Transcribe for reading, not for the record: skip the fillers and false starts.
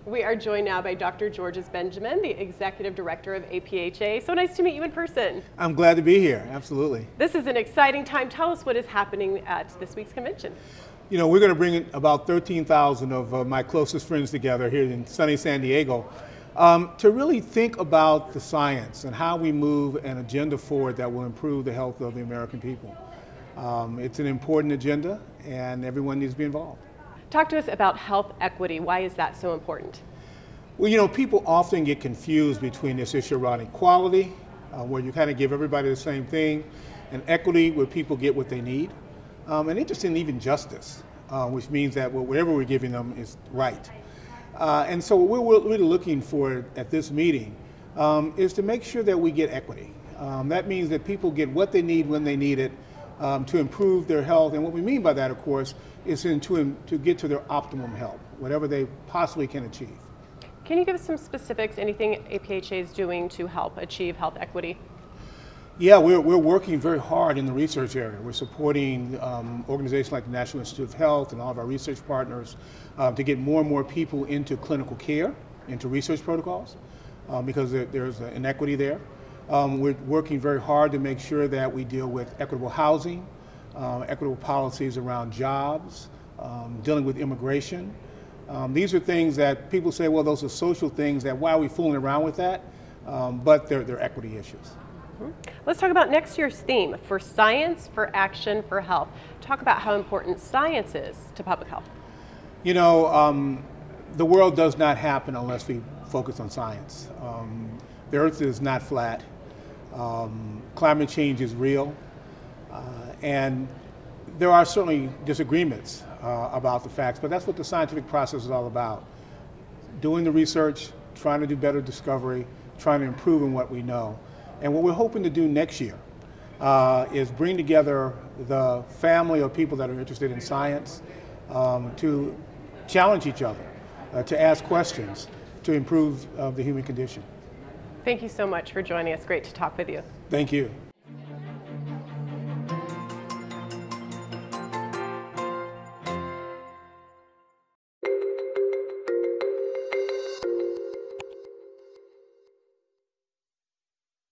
We are joined now by Dr. Georges Benjamin, the Executive Director of APHA. So nice to meet you in person. I'm glad to be here, absolutely. This is an exciting time. Tell us what is happening at this week's convention. You know, we're going to bring about 13,000 of my closest friends together here in sunny San Diego to really think about the science and how we move an agenda forward that will improve the health of the American people. It's an important agenda and everyone needs to be involved. Talk to us about health equity. Why is that so important? Well, you know, people often get confused between this issue around equality, where you kind of give everybody the same thing, and equity, where people get what they need, and interestingly, even justice, which means that whatever we're giving them is right. And so what we're really looking for at this meeting is to make sure that we get equity. That means that people get what they need when they need it to improve their health. And what we mean by that, of course, is to get to their optimum health, whatever they possibly can achieve. Can you give us some specifics, anything APHA is doing to help achieve health equity? Yeah, we're working very hard in the research area. We're supporting organizations like the National Institute of Health and all of our research partners to get more and more people into clinical care, into research protocols, because there's an inequity there. We're working very hard to make sure that we deal with equitable housing, equitable policies around jobs, dealing with immigration. These are things that people say, well, those are social things, that why are we fooling around with that? But they're equity issues. Let's talk about next year's theme, for science, for action, for health. Talk about how important science is to public health. You know, the world does not happen unless we focus on science. The earth is not flat. Climate change is real. And there are certainly disagreements about the facts, but that's what the scientific process is all about. Doing the research, trying to do better discovery, trying to improve in what we know. And what we're hoping to do next year is bring together the family of people that are interested in science to challenge each other, to ask questions, to improve the human condition. Thank you so much for joining us. Great to talk with you. Thank you.